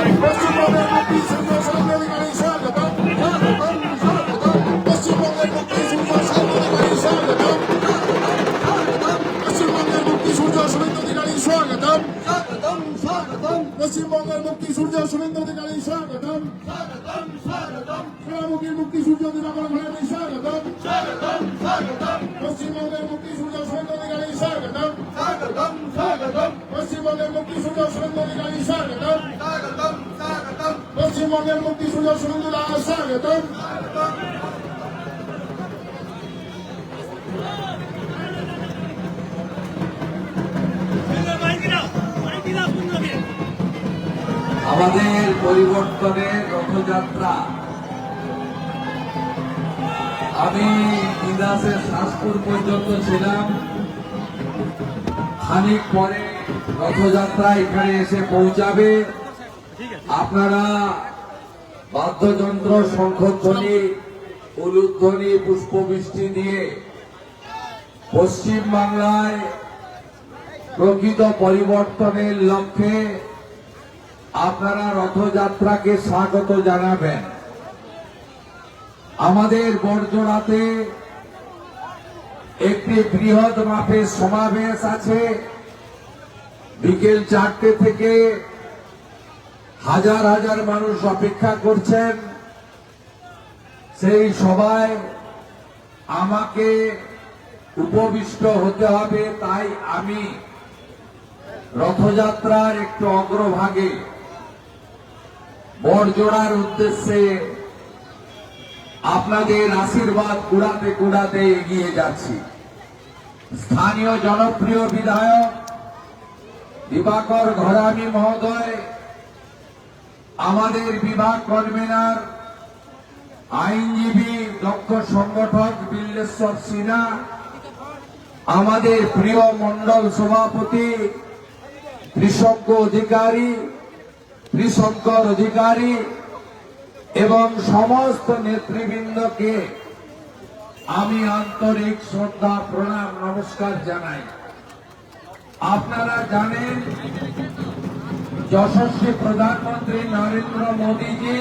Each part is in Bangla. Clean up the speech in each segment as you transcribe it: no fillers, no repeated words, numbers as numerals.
পশ্চিমবঙ্গের মুক্তি সূর্য সাংবাদিকারী স্বাগতম, পশ্চিমবঙ্গের মুক্তি সূর্য সাংবাদিকারী স্বাগতম, পশ্চিমবঙ্গের মুক্তি সূর্য শুভেন্দু অধিকারী স্বাগতম, পশ্চিমবঙ্গের মুক্তি সূর্য শুভেন্দু অধিকারী স্বাগতম, সোনামুখীর মুক্তি সূর্য দিবাকর ঘোড়ানি স্বাগতম, পশ্চিমবঙ্গের মুক্তি সূর্য শুভেন্দু অধিকারী স্বাগতম, পশ্চিমবঙ্গের মুক্তি সূর্য শুভেন্দু অধিকারী স্বাগতম, পশ্চিমবঙ্গের মুক্তি সূর্য শুভেন্দু দাস স্বাগতম। আমাদের পরিবর্তনের রথযাত্রা আমি ইদাসের শাসপুর পর্যন্ত ছিলাম, খানিক পরে রথযাত্রা এখানে এসে পৌঁছাবে। আপনারা বাদ্যযন্ত্র, শঙ্খধ্বনি, উলুধ্বনি, পুষ্পবৃষ্টি দিয়ে পশ্চিম বাংলায় প্রকৃত পরিবর্তনের লক্ষ্যে আপনারা রথযাত্রাকে স্বাগত জানাবেন। আমাদের বড়জোড়াতে একটি বৃহৎ মাপের সমাবেশ আছে। বিকেল 4টে থেকে হাজার হাজার মানুষ অপেক্ষা করছেন। সেই সভায় আমাকে উপবিষ্ট হতে হবে, তাই আমি রথযাত্রার একটু অগ্রভাগে বড়জোড়ার উদ্দেশ্যে আপনাদের আশীর্বাদ কুড়াতে কুড়াতে এগিয়ে যাচ্ছি। স্থানীয় জনপ্রিয় বিধায়ক দিবাকর ঘরামি মহোদয়, আমাদের বিভাগ কনভেনার আইনজীবী দক্ষ সংগঠক বিল্লেশ্বর সিনহা, আমাদের প্রিয় মন্ডল সভাপতি ত্রিশঙ্কর অধিকারী এবং সমস্ত নেতৃবৃন্দকে আমি আন্তরিক শ্রদ্ধা, প্রণাম, নমস্কার জানাই। আপনারা জানেন যশস্বী প্রধানমন্ত্রী নরেন্দ্র মোদীজি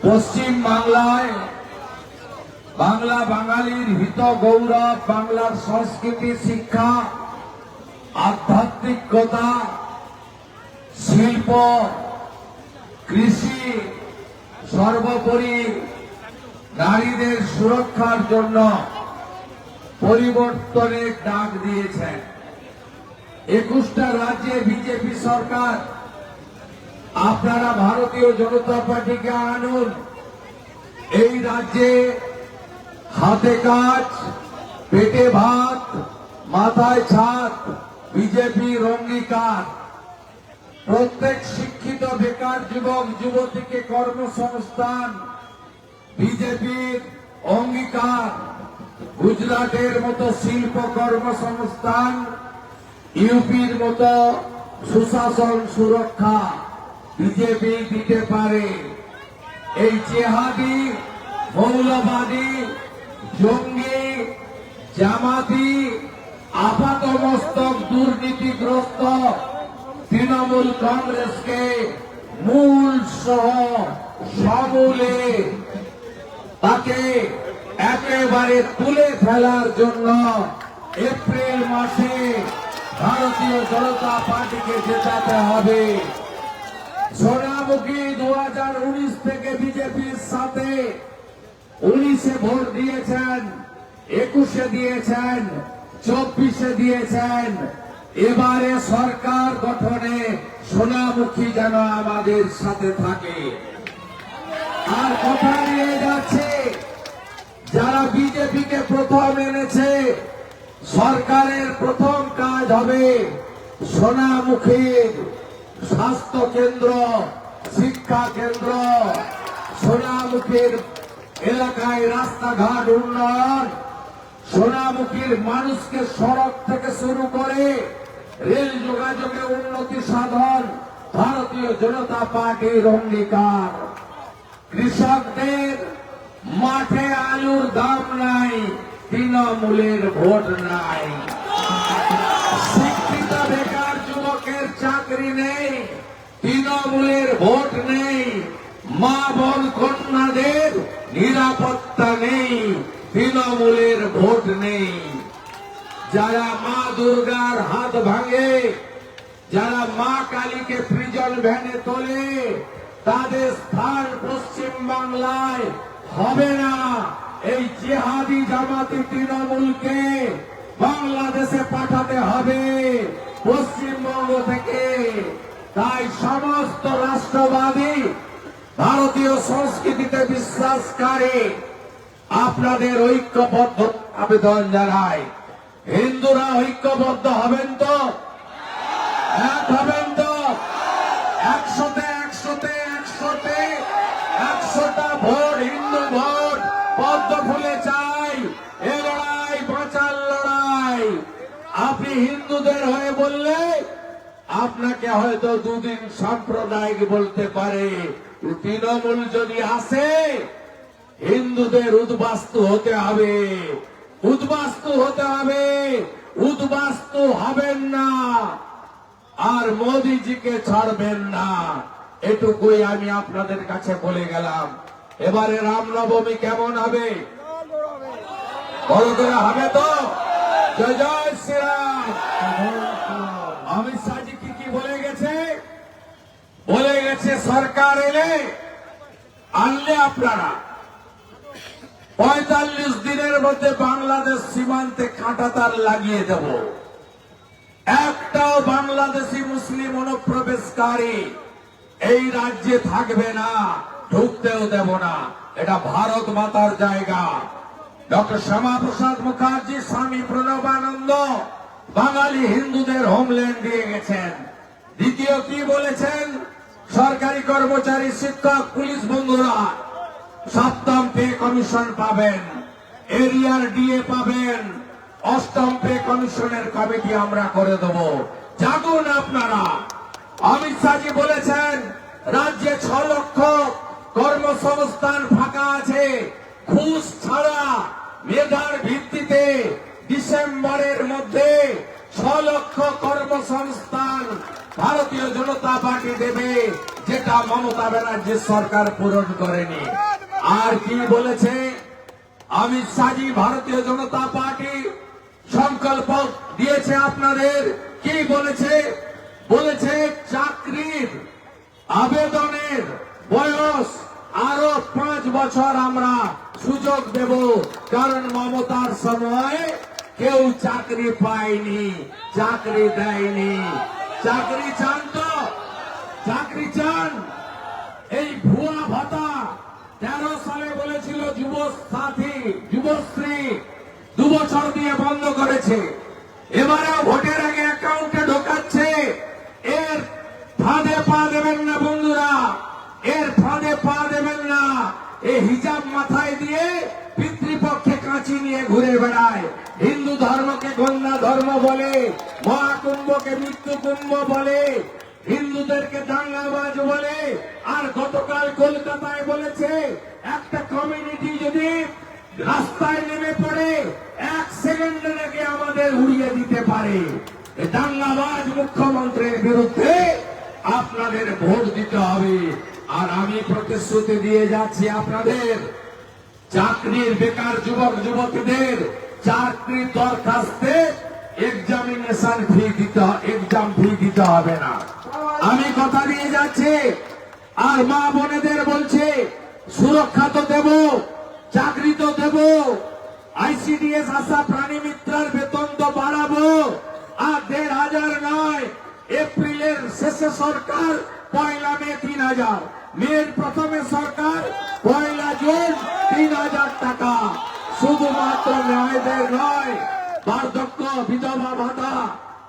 পশ্চিম বাংলায় বাংলা বাঙালির হিত গৌরব, বাংলার সংস্কৃতি, শিক্ষা, আধ্যাত্মিকতা, শিল্প, কৃষি, সর্বোপরি নারীদের সুরক্ষার জন্য পরিবর্তনের ডাক দিয়েছেন। 21টা রাজ্যে বিজেপি সরকার। আপনারা ভারতীয় জনতা পার্টিকে আনুন। এই রাজ্যে হাতে কাজ, পেটে ভাত, মাথায় ছাদ বিজেপির অঙ্গীকার। প্রত্যেক শিক্ষিত বেকার যুবক যুবতীকে কর্মসংস্থান বিজেপির অঙ্গীকার। গুজরাটের মতো শিল্প কর্মসংস্থান, ইউপির মতো সুশাসন সুরক্ষা বিজেপি দিতে পারে। এই জেহাদি, মৌলবাদী, জঙ্গি, জামাতি, আপাতমস্তক দুর্নীতিগ্রস্ত তৃণমূল কংগ্রেসকে মূল সহ সমূলে তাকে একেবারে তুলে ফেলার জন্য এপ্রিল মাসে ভারতীয় জনতা পার্টিকে জেতাতে হবে। সোনামুখী 2019 থেকে বিজেপির সাথে 19-এ ভোট দিয়েছেন, 21-এ দিয়েছেন, 24-এ দিয়েছেন। এবারে সরকার গঠনে সোনামুখী যেন আমাদের সাথে থাকে। আর কথা নিয়ে যাচ্ছে, যারা বিজেপিকে প্রথম এনেছে, সরকারের প্রথম কাজ হবে সোনামুখীর স্বাস্থ্য কেন্দ্র, শিক্ষা কেন্দ্র, সোনামুখীর এলাকায় রাস্তাঘাট উন্নয়ন, সোনামুখীর মানুষকে সড়ক থেকে শুরু করে রেল যোগাযোগে উন্নতি সাধন ভারতীয় জনতা পার্টির অঙ্গীকার। কৃষকদের মাঠে আলুর দাম নাই, তৃণমূলের ভোট নাই। শিক্ষিত বেকার যুবকের চাকরি নেই, তৃণমূল তৃণমূলের ভোট নেই, মা বোন কন্যাদের নিরাপত্তা নেই, তৃণমূলের ভোট নেই। যারা মা দুর্গার হাত ভাঙে, যারা মা কালীকে প্রিজন ভ্যানে তোলে, তাদের স্থান পশ্চিম বাংলায় হবে না। এই জিহাদি জামাতি তৃণমূলকে বাংলাদেশে পাঠাতে হবে পশ্চিমবঙ্গ থেকে। তাই সমস্ত রাষ্ট্রবাদী ভারতীয় সংস্কৃতিতে বিশ্বাসকারী আপনাদের ঐক্যবদ্ধ আবেদন জানায়। হিন্দুরা ঐক্যবদ্ধ হবেন তো? এক হবেন তো? 100টা ভোট হিন্দু ভোট পদ্ম ফুলে চাই। এ লড়াই বাঁচার লড়াই। আপনি হিন্দুদের হয়ে বললে আপনাকে হয়তো দুদিন সাম্প্রদায়িক বলতে পারে, তৃণমূল যদি আসে হিন্দুদের উদ্বাস্তু হতে হবে, উদ্বাস্তু হতে হবে, উদ্বাস্তু হবেন না, আর মোদিজিকে ছাড়বেন না। এটুকুই আমি আপনাদের কাছে বলে গেলাম। এবারে রামনবমী কেমন হবে? বড় করে হবে তো? জয় জয় শ্রীরাম। অমিত শাহজি কি বলে গেছে? বলে গেছে সরকার এলে আনলে আপনারা 45 দিনের মধ্যে বাংলাদেশ সীমান্তে কাঁটাতার লাগিয়ে দেব। একটাও বাংলাদেশি মুসলিম অনুপ্রবেশকারী এই রাজ্যে থাকবে না, ঢুকতেও দেব না। এটা ভারত মাতার জায়গা। ডক্টর শ্যামাপ্রসাদ মুখার্জি, স্বামী প্রণবানন্দ বাঙালি হিন্দুদের হোমল্যান্ড দিয়ে গেছেন। দ্বিতীয় কি বলেছেন? সরকারি কর্মচারী, শিক্ষক, পুলিশ বন্ধুরা 7ম পে কমিশন পাবেন, এরিয়ার ডিএ পাবেন, 8ম পে কমিশনের কমিটি আমরা করে দেব। জাগুন আপনারা। অমিত শাহজি বলেছেন রাজ্যে 6 লক্ষ কর্মসংস্থান ফাঁকা আছে, ঘুষ ছাড়া মেধার ভিত্তিতে ডিসেম্বরের মধ্যে 6 লক্ষ কর্মসংস্থান ভারতীয় জনতা পার্টি দেবে, যেটা মমতা ব্যানার্জির সরকার পূরণ করেনি। আর কি বলেছে অমিত শাহজি? ভারতীয় জনতা পার্টি সংকল্প দিয়েছে আপনাদের। কি বলেছে? বলেছে চাকরির আবেদনের বয়স আরো 5 বছর আমরা সুযোগ দেব, কারণ মমতার সময় কেউ চাকরি পায়নি, চাকরি দেয়নি। চাকরি চান তো? চাকরি চান? এই ভুয়া ভাতা 13 সালে বলেছিল যুবসাথী, যুবশ্রী 2 বছর দিয়ে বন্ধ করেছে। এবারেও ভোটের আগে অ্যাকাউন্টে ঢোকাচ্ছে। এর ফাঁদে পা দেবেন না বন্ধুরা, এর ফাঁদে পা দেবেন না। এই হিজাব মাথায় দিয়ে পিতৃপক্ষে কাঁচি নিয়ে ঘুরে বেড়ায়। হিন্দু ধর্মকে গঙ্গা ধর্ম বলে, মহাকুম্ভকে মৃত্যু কুম্ভ বলে, হিন্দুদেরকে দাঙ্গাবাজ বলে। আর গতকাল কলকাতায় বলেছে একটা কমিউনিটি যদি রাস্তায় নেমে পড়ে 1 সেকেন্ডে নাকি আমাদের উড়িয়ে দিতে পারে। এই দাঙ্গাবাজ মুখ্যমন্ত্রীর বিরুদ্ধে আপনাদের ভোট দিতে হবে। আর আমি প্রতিশ্রুতি দিয়ে যাচ্ছি আপনাদের, চাকরির বেকার যুবক যুবতীদের চাকরির দরখাস্তে এক্সামিনেশন ফি দিতে হবে না। আমি কথা দিয়ে যাচ্ছি। আর মা বোনেদের বলছে সুরক্ষা তো দেব, চাকরি তো দেব, আইসিডিএস আশা প্রাণী মিত্রার বেতন তো বাড়াবো। আর 1,500 নয়, এপ্রিলের শেষে সরকার 1 মে 3,000, মের প্রথমে সরকার 1 জুন 3,000 টাকা। শুধুমাত্র মেয়েদের নয়, বার্ধক্য, বিধবা ভাতা,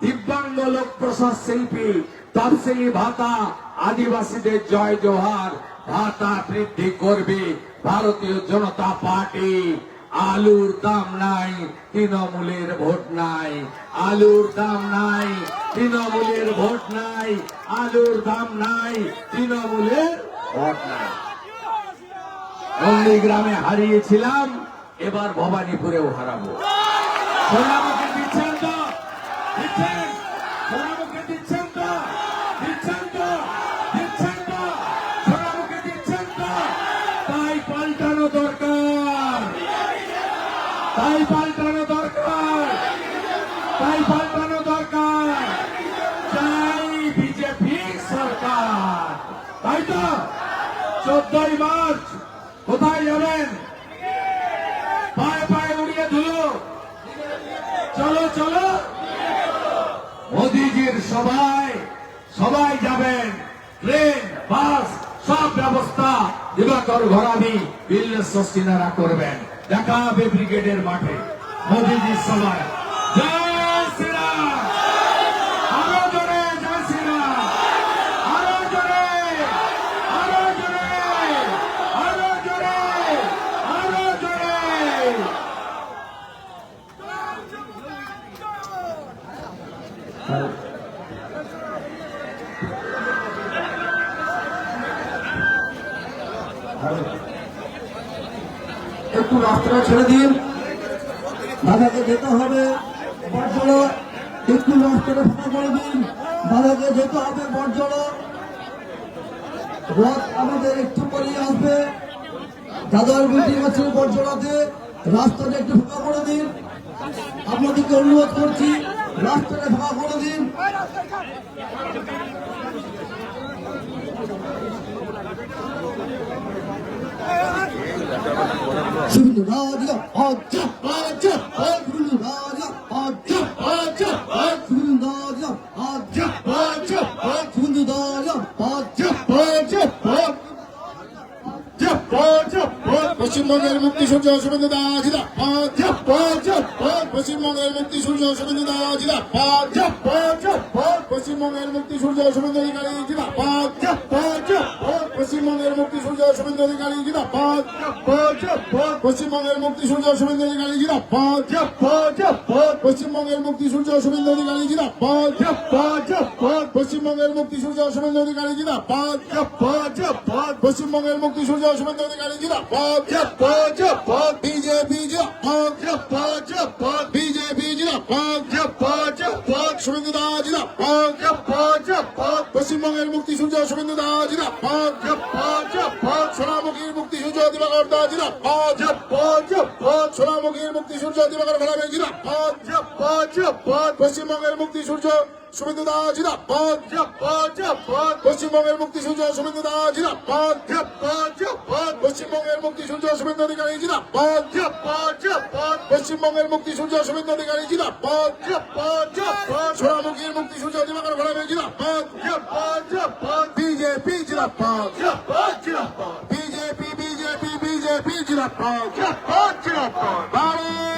দিব্যাঙ্গ লোক প্রশাস শিল্পী, তফসিলি ভাতা, আদিবাসীদের জয় জোহার ভাতা বৃদ্ধি করবে ভারতীয় জনতা পার্টি। আলুর দাম নাই, তৃণমূলের ভোট নাই। আলুর দাম নাই, তৃণমূলের ভোট নাই। আলুর দাম নাই, তৃণমূলের ভোট নাই। নন্দীগ্রামে হারিয়েছিলাম, এবার ভবানীপুরেও হারাবো। সোনামুখী দিচ্ছেন তো? দিচ্ছেন? সোনামুখী দিচ্ছেন তো? দিচ্ছেন তো? দিচ্ছেন? তাই পাল্টানো দরকার, তাই পাল্টানো দরকার। চাই বিজেপি সরকার, তাই তো? 14ই মার্চ কোথায় যাবেন? পায়ে পায়ে উড়িয়ে ধুলো, চলো চলো মোদিজির সভায় সবাই যাবেন। ট্রেন, বাস, সব ব্যবস্থা দিবাকর ঘরামি, বিল্লেস সস্তিনারা করবেন। দেখা হবে ব্রিগেডের মাঠে মোদিজির সভায়। জয় শ্রীরাম, আরো জোরে জয় শ্রীরাম, আরো জোরে, আরো জোরে, আরো জোরে, আরো জোরে। একটু রাস্তাটা ছেড়ে দিন, দাদাকে যেতে হবে বড়জোড়া। একটু রাস্তাটা ফাঁকা করে দিন, দাদাকে যেতে হবে বড়জোড়া। রথ আমাদের একটু পরেই আসবে, দাদার মিটিং আছে বড়জোড়াতে। রাস্তাটা একটু ফাঁকা করে দিন, আপনাদেরকে অনুরোধ করছি, রাস্তাটা ফাঁকা করে দিন। শুধু রাজা আচ্ছা আচ্ছা শুধু রাজা আচ্ছা আচ্ছা শুধু রাজা আচ্ছা আচ্ছা শুধু রাজা আচ্ছা আচ্ছা পশ্চিমবঙ্গের মুক্তি সূর্য শুভেন্দু দাস পশ্চিমবঙ্গের মুক্তি সূর্য শুভেন্দু দাস পশ্চিমবঙ্গের মুক্তি সূর্য শুভেন্দু অধিকারী পশ্চিমবঙ্গের মুক্তি সূর্য শুভেন্দু অধিকারী পশ্চিমবঙ্গের মুক্তি সূর্য শুভেন্দু অধিকারী পশ্চিমবঙ্গের মুক্তি সূর্য শুভেন্দু অধিকারী পশ্চিমবঙ্গের মুক্তি সূর্য শুভেন্দু অধিকারী পশ্চিমবঙ্গের মুক্তি সূর্য শুভেন্দু অধিকারী বিজেপি বিজেপি শুভেন্দু দাস পশ্চিমবঙ্গের মুক্তি সূর্য শুভেন্দু দাস সোনামুখীর মুক্তি সূর্য দিবাকর দাস সোনামুখীর মুক্তি সূর্য দিবাকর ঘরামি পশ্চিমবঙ্গের মুক্তি সূর্য শুভেন্দু দাস পশ্চিমবঙ্গের মুক্তি সূর্য শুভেন্দু দাস পশ্চিমবঙ্গের মুক্তি সূর্য শুভেন্দু অধিকারী পশ্চিমবঙ্গের মুক্তি সূর্য শুভেন্দু অধিকারী সোনামুখীর মুক্তি সূর্য দিবাকর ঘরামি BJP BJP BJP BJP Bharat